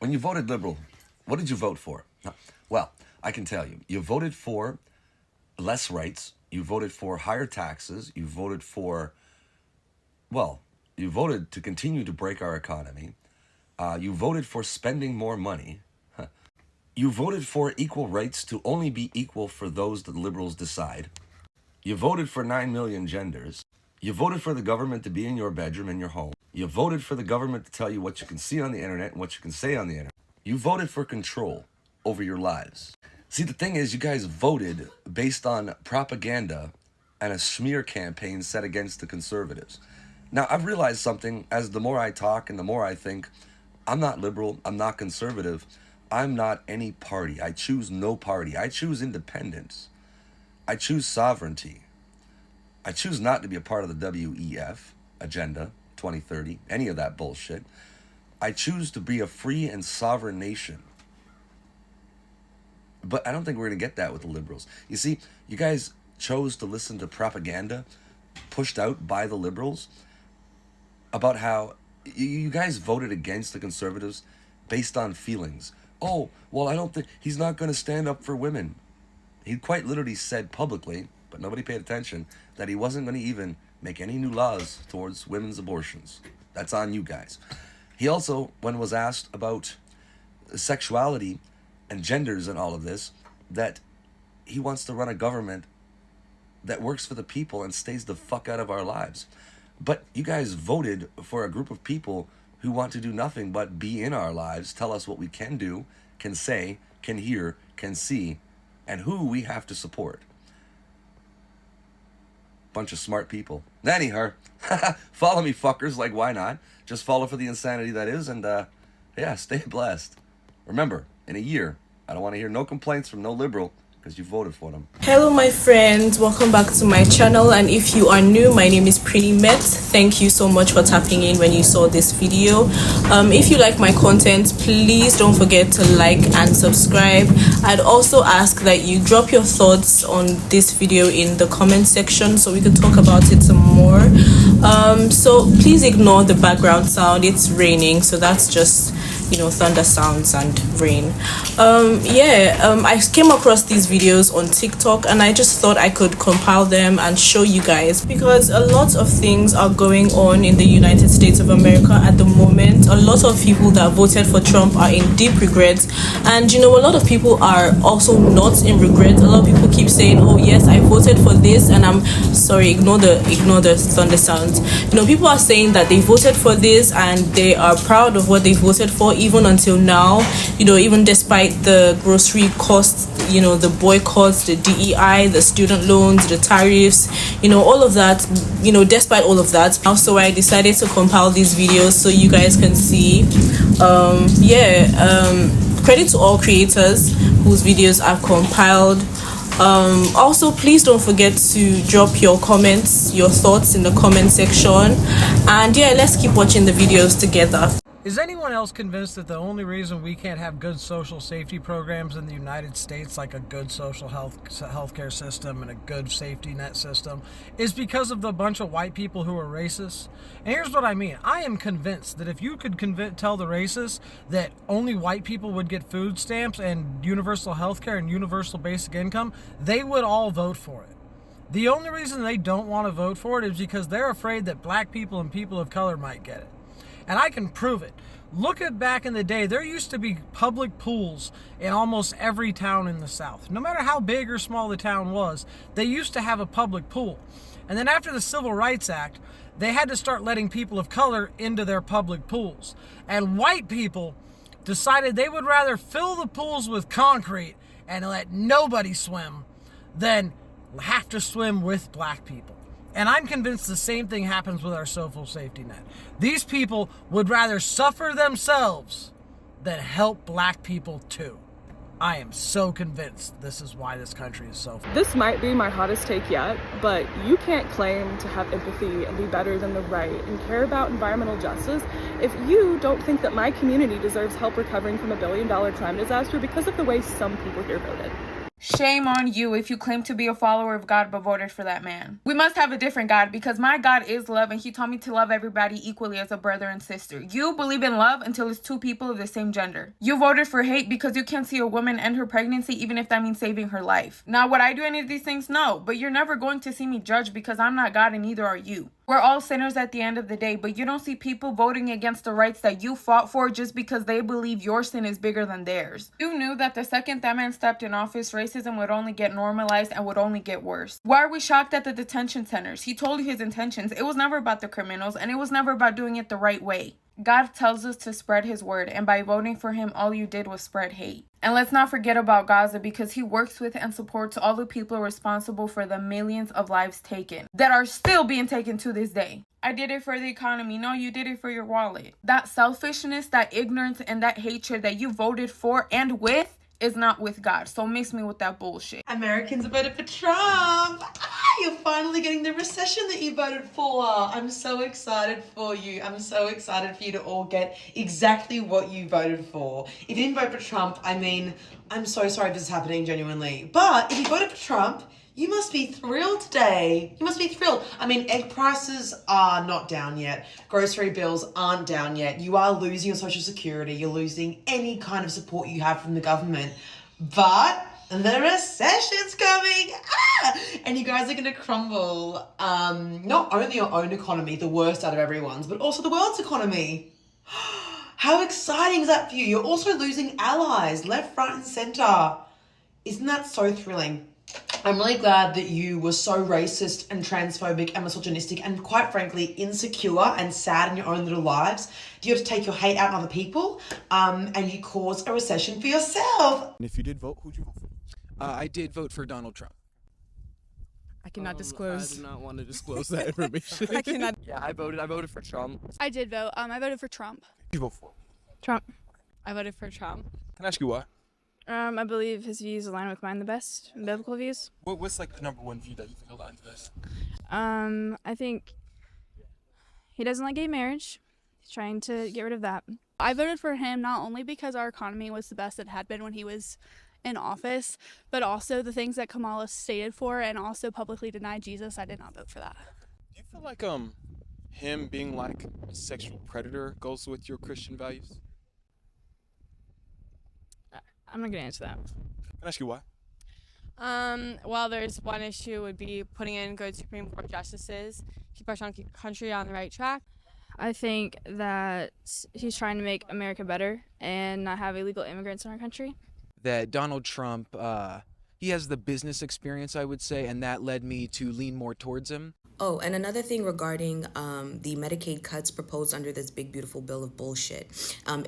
When you voted liberal, what did you vote for? Well, I can tell you. You voted for less rights. You voted for higher taxes. You voted for, well, you voted to continue to break our economy. You voted for spending more money. You voted for equal rights to only be equal for those that liberals decide. You voted for 9 million genders. You voted for the government to be in your bedroom, in your home. You voted for the government to tell you what you can see on the internet and what you can say on the internet. You voted for control over your lives. See, the thing is, you guys voted based on propaganda and a smear campaign set against the conservatives. Now, I've realized something as the more I talk and the more I think, I'm not liberal, I'm not conservative, I'm not any party. I choose no party. I choose independence. I choose sovereignty. I choose not to be a part of the WEF, Agenda 2030, any of that bullshit. I choose to be a free and sovereign nation. But I don't think we're going to get that with the liberals. You see, you guys chose to listen to propaganda pushed out by the liberals about how you guys voted against the conservatives based on feelings. Oh, well, I don't think he's not going to stand up for women. He quite literally said publicly, but nobody paid attention, that he wasn't going to even make any new laws towards women's abortions. That's on you guys. He also, when was asked about sexuality and genders and all of this, that he wants to run a government that works for the people and stays the fuck out of our lives. But you guys voted for a group of people who want to do nothing but be in our lives, tell us what we can do, can say, can hear, can see, and who we have to support. Bunch of smart people. Anyhow, follow me, fuckers. Like, why not? Just follow for the insanity that is, and yeah, stay blessed. Remember, in a year, I don't want to hear no complaints from no liberal, because you voted for them. Hello my friends, welcome back to my channel, and if you are new, my name is Pretty Met. Thank you so much for tapping in when you saw this video. If you like my content, please don't forget to like and subscribe. I'd also ask that you drop your thoughts on this video in the comment section so we can talk about it some more. So please ignore the background sound. It's raining, so that's just, you know, thunder sounds and rain. I came across these videos on TikTok and I just thought I could compile them and show you guys, because a lot of things are going on in the United States of America at the moment. A lot of people that voted for Trump are in deep regret, and you know, a lot of people are also not in regret. A lot of people keep saying, oh yes, I voted for this, and I'm sorry, ignore the thunder sounds. You know, people are saying that they voted for this and they are proud of what they voted for, even until now, you know, even despite the grocery costs, you know, the boycotts, the DEI, the student loans, the tariffs, you know, all of that, you know, despite all of that. So I decided to compile these videos so you guys can see. Credit to all creators whose videos I've compiled. Also, please don't forget to drop your comments, your thoughts in the comment section, and yeah, let's keep watching the videos together. Is anyone else convinced that the only reason we can't have good social safety programs in the United States, like a good social healthcare system and a good safety net system, is because of the bunch of white people who are racist? And here's what I mean. I am convinced that if you could tell the racists that only white people would get food stamps and universal healthcare and universal basic income, they would all vote for it. The only reason they don't want to vote for it is because they're afraid that black people and people of color might get it. And I can prove it. Look at back in the day, there used to be public pools in almost every town in the South. No matter how big or small the town was, they used to have a public pool. And then after the Civil Rights Act, they had to start letting people of color into their public pools. And white people decided they would rather fill the pools with concrete and let nobody swim than have to swim with black people. And I'm convinced the same thing happens with our social safety net. These people would rather suffer themselves than help black people too. I am so convinced this is why this country is so... This might be my hottest take yet, but you can't claim to have empathy and be better than the right and care about environmental justice if you don't think that my community deserves help recovering from a $1 billion crime disaster because of the way some people here voted. Shame on you if you claim to be a follower of God but voted for that man. We must have a different God because my God is love and he taught me to love everybody equally as a brother and sister. You believe in love until it's two people of the same gender. You voted for hate because you can't see a woman end her pregnancy even if that means saving her life. Now, would I do any of these things? No, but you're never going to see me judge because I'm not God and neither are you. We're all sinners at the end of the day, but you don't see people voting against the rights that you fought for just because they believe your sin is bigger than theirs. You knew that the second that man stepped in office, racism would only get normalized and would only get worse. Why are we shocked at the detention centers? He told you his intentions. It was never about the criminals, and it was never about doing it the right way. God tells us to spread his word, and by voting for him, all you did was spread hate. And let's not forget about Gaza because he works with and supports all the people responsible for the millions of lives taken that are still being taken to this day. I did it for the economy. No, you did it for your wallet. That selfishness, that ignorance, and that hatred that you voted for and with is not with God. So mix me with that bullshit. Americans voted for Trump. You're finally getting the recession that you voted for. I'm so excited for you. I'm so excited for you to all get exactly what you voted for. If you didn't vote for Trump, I mean, I'm so sorry if this is happening genuinely. But if you voted for Trump, you must be thrilled today. You must be thrilled. I mean, egg prices are not down yet. Grocery bills aren't down yet. You are losing your social security. You're losing any kind of support you have from the government. But the recession's coming. And you guys are going to crumble. Not only your own economy, the worst out of everyone's, but also the world's economy. How exciting is that for you? You're also losing allies left, right, and center. Isn't that so thrilling? I'm really glad that you were so racist and transphobic and misogynistic and quite frankly insecure and sad in your own little lives. You have to take your hate out on other people and you caused a recession for yourself. And if you did vote, who'd you vote for? I did vote for Donald Trump. I cannot disclose. I do not want to disclose that information. I cannot. Yeah, I voted for Trump. I did vote. I voted for Trump. Who'd you vote for? Trump. I voted for Trump. Can I ask you why? I believe his views align with mine the best, biblical views. What's like the number one view that you think aligns best? I think he doesn't like gay marriage. He's trying to get rid of that. I voted for him not only because our economy was the best it had been when he was in office, but also the things that Kamala stated for and also publicly denied Jesus. I did not vote for that. Do you feel like him being like a sexual predator goes with your Christian values? I'm not gonna answer that. Can I ask you why? Well, there's one issue would be putting in good Supreme Court justices, keep our country on the right track. I think that he's trying to make America better and not have illegal immigrants in our country. That Donald Trump, he has the business experience, I would say, and that led me to lean more towards him. Oh, and another thing regarding the Medicaid cuts proposed under this big, beautiful bill of bullshit.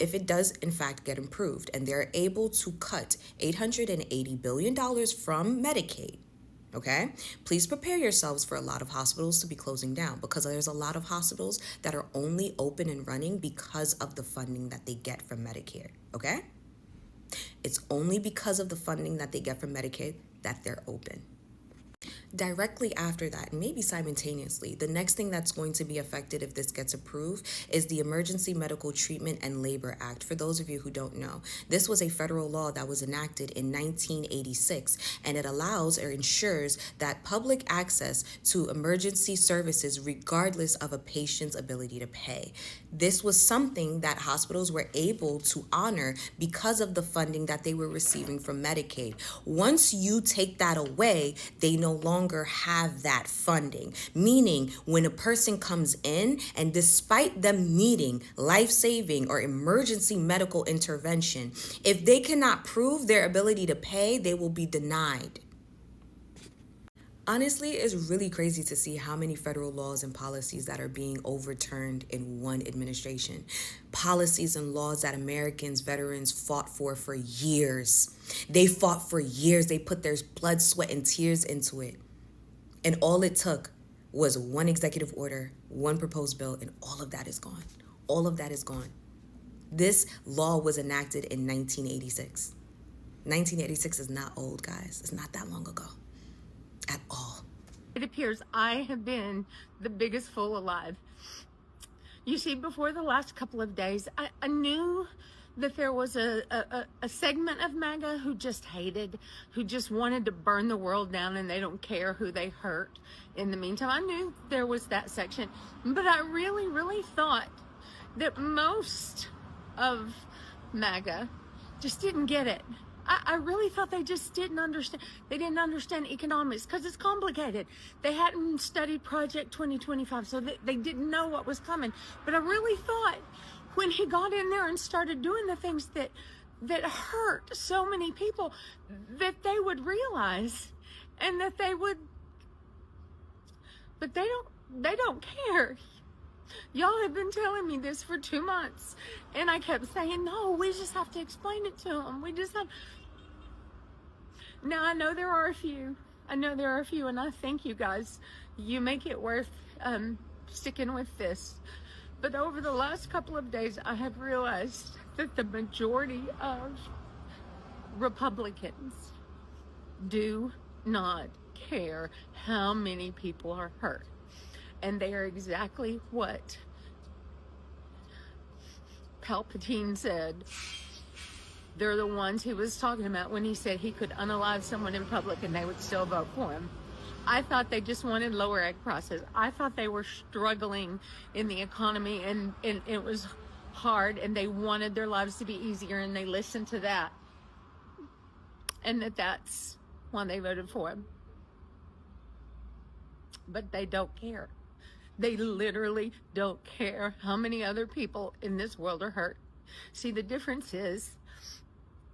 If it does, in fact, get improved and they're able to cut $880 billion from Medicaid, okay? Please prepare yourselves for a lot of hospitals to be closing down because there's a lot of hospitals that are only open and running because of the funding that they get from Medicare, okay? It's only because of the funding that they get from Medicaid that they're open. Directly after that, and maybe simultaneously, the next thing that's going to be affected if this gets approved is the Emergency Medical Treatment and Labor Act. For those of you who don't know, this was a federal law that was enacted in 1986, and it allows or ensures that public access to emergency services regardless of a patient's ability to pay. This was something that hospitals were able to honor because of the funding that they were receiving from Medicaid. Once you take that away, they no longer have that funding, meaning when a person comes in and despite them needing life-saving or emergency medical intervention, if they cannot prove their ability to pay, they will be denied. Honestly, it's really crazy to see how many federal laws and policies that are being overturned in one administration. Policies and laws that Americans, veterans fought for years. They fought for years. They put their blood, sweat, and tears into it. And all it took was one executive order, one proposed bill, and all of that is gone. All of that is gone. This law was enacted in 1986. 1986 is not old, guys. It's not that long ago. At all. It appears I have been the biggest fool alive. You see, before the last couple of days, I knew that there was a segment of MAGA who just hated, who just wanted to burn the world down, and they don't care who they hurt. In the meantime, I knew there was that section, but I really, really thought that most of MAGA just didn't get it. I really thought they just didn't understand. They didn't understand economics because it's complicated. They hadn't studied Project 2025, so they didn't know what was coming. But I really thought when he got in there and started doing the things that hurt so many people, that they would realize, and that they would, but they don't care. Y'all have been telling me this for 2 months, and I kept saying, no, we just have to explain it to them. We just have. Now, I know there are a few, and I thank you guys. You make it worth sticking with this. But over the last couple of days, I have realized that the majority of Republicans do not care how many people are hurt. And they are exactly what Palpatine said. They're the ones he was talking about when he said he could unalive someone in public and they would still vote for him. I thought they just wanted lower egg prices. I thought they were struggling in the economy and it was hard, and they wanted their lives to be easier, and they listened to that. And that's why they voted for him. But they don't care. They literally don't care how many other people in this world are hurt. See, the difference is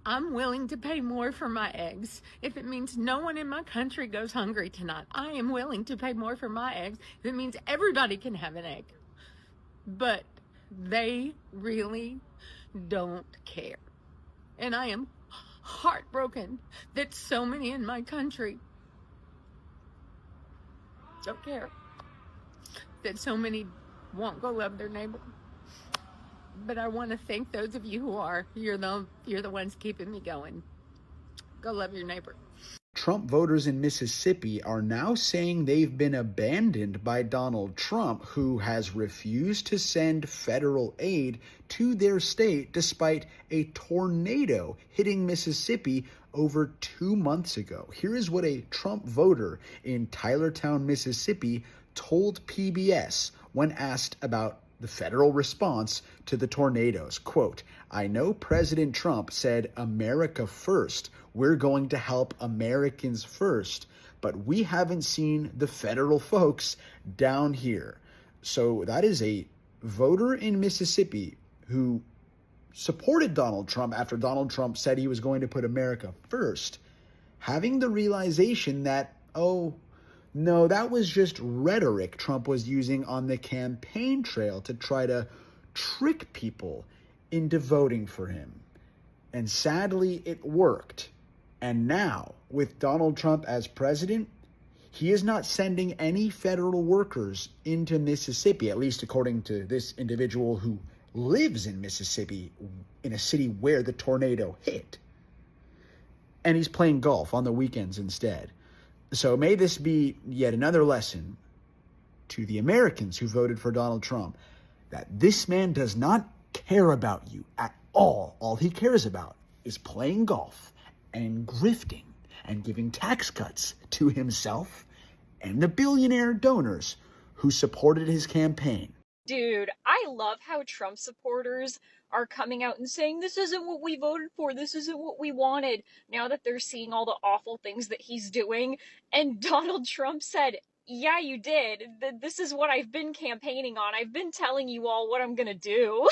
I'm willing to pay more for my eggs if it means no one in my country goes hungry tonight. I am willing to pay more for my eggs if it means everybody can have an egg. But they really don't care. And I am heartbroken that so many in my country don't care. That so many won't go love their neighbor. But I want to thank those of you who are. You're the ones keeping me going. Go love your neighbor. Trump voters in Mississippi are now saying they've been abandoned by Donald Trump, who has refused to send federal aid to their state despite a tornado hitting Mississippi over 2 months ago. Here is what a Trump voter in Tylertown, Mississippi told PBS when asked about the federal response to the tornadoes. Quote, "I know President Trump said America first. We're going to help Americans first, but we haven't seen the federal folks down here." So that is a voter in Mississippi who supported Donald Trump after Donald Trump said he was going to put America first, having the realization that, oh, no, that was just rhetoric Trump was using on the campaign trail to try to trick people into voting for him. And sadly, it worked. And now, with Donald Trump as president, he is not sending any federal workers into Mississippi, at least according to this individual who lives in Mississippi, in a city where the tornado hit. And he's playing golf on the weekends instead. So may this be yet another lesson to the Americans who voted for Donald Trump, that this man does not care about you at all. All he cares about is playing golf and grifting and giving tax cuts to himself and the billionaire donors who supported his campaign. Dude, I love how Trump supporters are coming out and saying, this isn't what we voted for, this isn't what we wanted, now that they're seeing all the awful things that he's doing. And Donald Trump said, yeah, you did. This is what I've been campaigning on. I've been telling you all what I'm gonna do.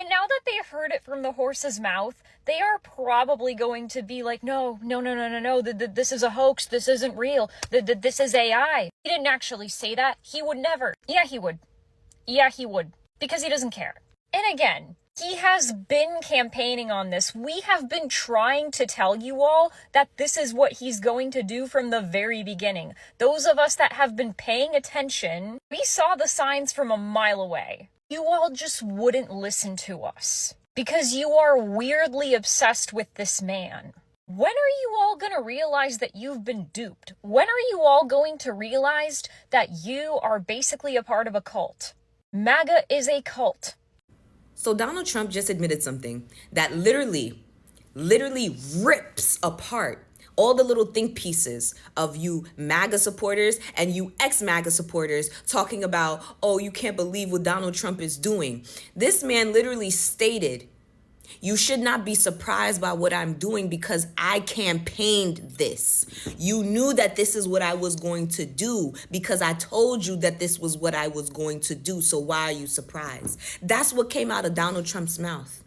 And now that they've heard it from the horse's mouth, they are probably going to be like, no, this is a hoax, this isn't real, this is AI. He didn't actually say that. He would never. Yeah, he would. Yeah, he would. Because he doesn't care. And again, he has been campaigning on this. We have been trying to tell you all that this is what he's going to do from the very beginning. Those of us that have been paying attention, we saw the signs from a mile away. You all just wouldn't listen to us. Because you are weirdly obsessed with this man. When are you all going to realize that you've been duped? When are you all going to realize that you are basically a part of a cult? MAGA is a cult. So Donald Trump just admitted something that literally rips apart all the little think pieces of you MAGA supporters and you ex-MAGA supporters talking about, oh, you can't believe what Donald Trump is doing. This man literally stated, you should not be surprised by what I'm doing because I campaigned this. You knew that this is what I was going to do because I told you that this was what I was going to do. So why are you surprised? That's what came out of Donald Trump's mouth.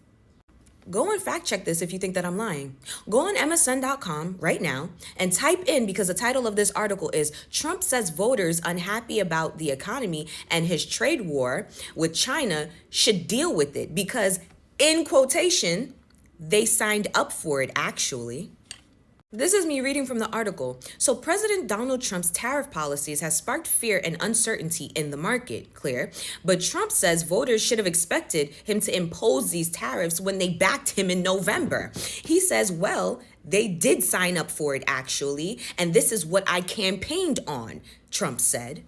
Go and fact check this if you think that I'm lying. Go on MSN.com right now and type in, because the title of this article is Trump says voters unhappy about the economy and his trade war with China should deal with it because, in quotation, they signed up for it actually. This is me reading from the article. So President Donald Trump's tariff policies has sparked fear and uncertainty in the market, clear. But Trump says voters should have expected him to impose these tariffs when they backed him in November. He says, well, they did sign up for it actually, and this is what I campaigned on, Trump said.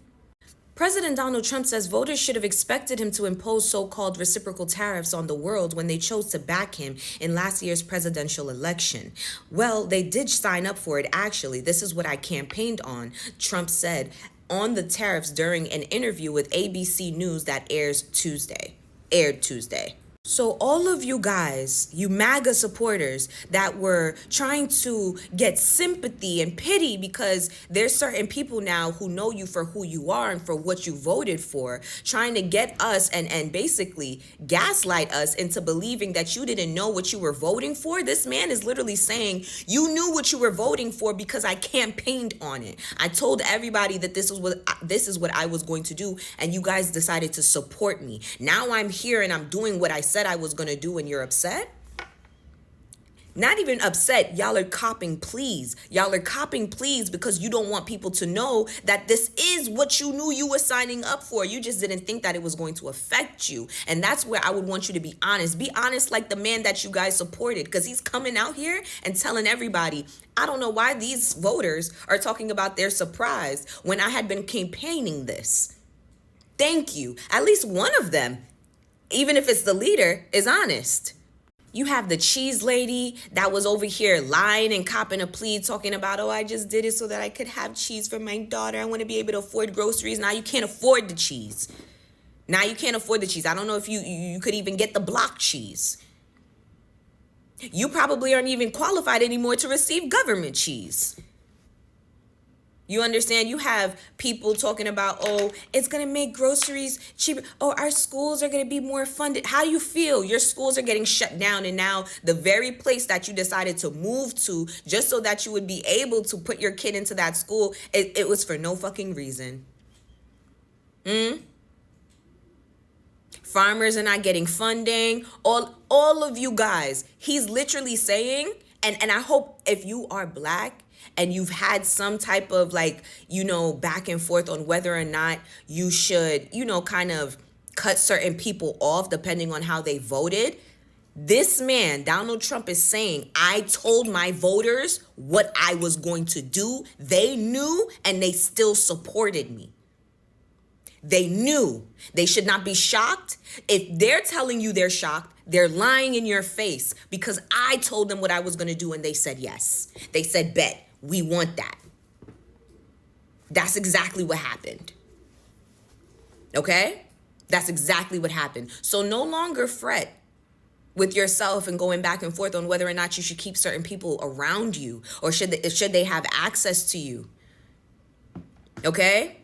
President Donald Trump says voters should have expected him to impose so-called reciprocal tariffs on the world when they chose to back him in last year's presidential election. Well, they did sign up for it actually. This is what I campaigned on, Trump said on the tariffs during an interview with ABC News that aired Tuesday. So all of you guys, you MAGA supporters that were trying to get sympathy and pity because there's certain people now who know you for who you are and for what you voted for, trying to get us and basically gaslight us into believing that you didn't know what you were voting for. This man is literally saying you knew what you were voting for because I campaigned on it. I told everybody that this is what I was going to do, and you guys decided to support me. Now I'm here and I'm doing what I said I was going to do, and you're upset? Not even upset. Y'all are copping pleas. Y'all are copping pleas because you don't want people to know that this is what you knew you were signing up for. You just didn't think that it was going to affect you. And that's where I would want you to be honest. Be honest like the man that you guys supported, because he's coming out here and telling everybody, I don't know why these voters are talking about their surprise when I had been campaigning this. Thank you. At least one of them, even if it's the leader, is honest. You have the cheese lady that was over here lying and copping a plea talking about, oh, I just did it so that I could have cheese for my daughter. I want to be able to afford groceries. Now you can't afford the cheese. I don't know if you could even get the block cheese. You probably aren't even qualified anymore to receive government cheese. You understand? You have people talking about, oh, it's going to make groceries cheaper. Oh, our schools are going to be more funded. How do you feel? Your schools are getting shut down, and now the very place that you decided to move to just so that you would be able to put your kid into that school, it was for no fucking reason. Farmers are not getting funding. All of you guys, he's literally saying, and I hope if you are black, and you've had some type of back and forth on whether or not you should, kind of cut certain people off depending on how they voted. This man, Donald Trump, is saying, I told my voters what I was going to do. They knew, and they still supported me. They knew. They should not be shocked. If they're telling you they're shocked, they're lying in your face, because I told them what I was going to do, and they said yes. They said, bet. We want that. That's exactly what happened. Okay? That's exactly what happened. So no longer fret with yourself and going back and forth on whether or not you should keep certain people around you, or should they have access to you. Okay?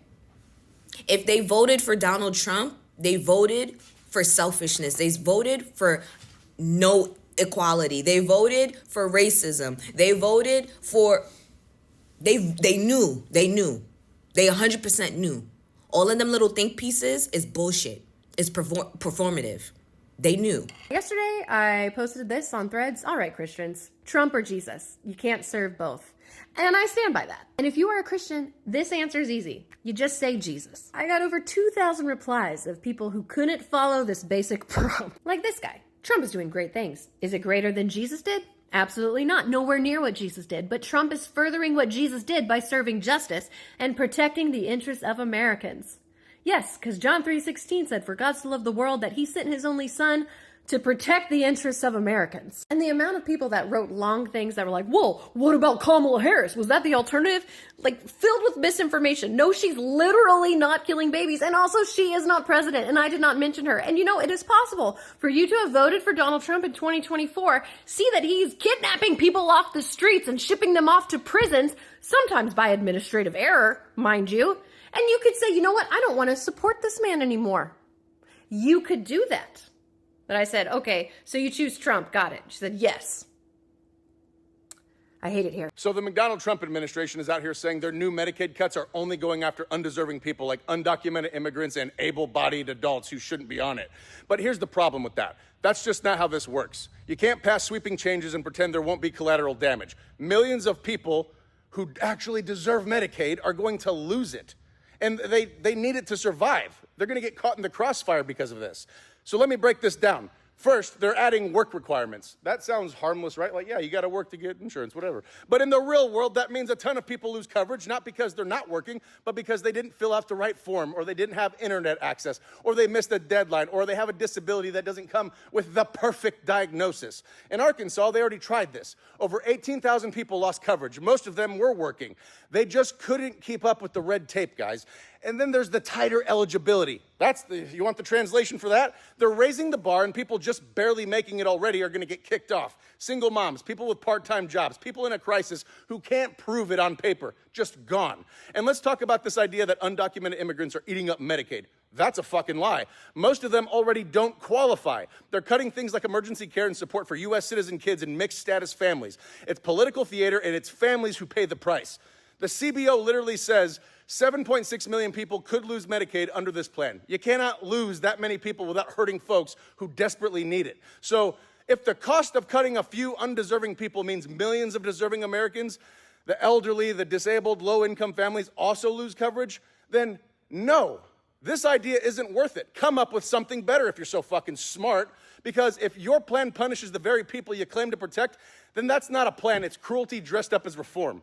If they voted for Donald Trump, they voted for selfishness. They voted for no equality. They voted for racism. They voted for... They knew. They 100% knew. All of them little think pieces is bullshit. It's performative. They knew. Yesterday, I posted this on Threads. All right, Christians, Trump or Jesus? You can't serve both. And I stand by that. And if you are a Christian, this answer is easy. You just say Jesus. I got over 2,000 replies of people who couldn't follow this basic prompt. Like this guy. Trump is doing great things. Is it greater than Jesus did? Absolutely not. Nowhere near what Jesus did. But Trump is furthering what Jesus did by serving justice and protecting the interests of Americans. Yes, because John 3:16 said, for God so loved the world that he sent his only son, to protect the interests of Americans. And the amount of people that wrote long things that were like, whoa, what about Kamala Harris? Was that the alternative? Like, filled with misinformation. No, she's literally not killing babies. And also, she is not president. And I did not mention her. And you know, it is possible for you to have voted for Donald Trump in 2024, see that he's kidnapping people off the streets and shipping them off to prisons, sometimes by administrative error, mind you. And you could say, you know what? I don't want to support this man anymore. You could do that. But I said, okay, so you choose Trump. Got it. She said, yes. I hate it here. So the McDonald-Trump administration is out here saying their new Medicaid cuts are only going after undeserving people like undocumented immigrants and able-bodied adults who shouldn't be on it. But here's the problem with that. That's just not how this works. You can't pass sweeping changes and pretend there won't be collateral damage. Millions of people who actually deserve Medicaid are going to lose it. And they need it to survive. They're going to get caught in the crossfire because of this. So let me break this down. First, they're adding work requirements. That sounds harmless, right? Like, yeah, you got to work to get insurance, whatever. But in the real world, that means a ton of people lose coverage, not because they're not working, but because they didn't fill out the right form, or they didn't have internet access, or they missed a deadline, or they have a disability that doesn't come with the perfect diagnosis. In Arkansas, they already tried this. Over 18,000 people lost coverage. Most of them were working. They just couldn't keep up with the red tape, guys. And then there's the tighter eligibility. You want the translation for that? They're raising the bar, and people just barely making it already are going to get kicked off. Single moms, people with part-time jobs, people in a crisis who can't prove it on paper, just gone. And let's talk about this idea that undocumented immigrants are eating up Medicaid. That's a fucking lie. Most of them already don't qualify. They're cutting things like emergency care and support for U.S. citizen kids and mixed status families. It's political theater, and it's families who pay the price. The CBO literally says 7.6 million people could lose Medicaid under this plan. You cannot lose that many people without hurting folks who desperately need it. So if the cost of cutting a few undeserving people means millions of deserving Americans, the elderly, the disabled, low-income families also lose coverage, then no, this idea isn't worth it. Come up with something better if you're so fucking smart, because if your plan punishes the very people you claim to protect, then that's not a plan. It's cruelty dressed up as reform.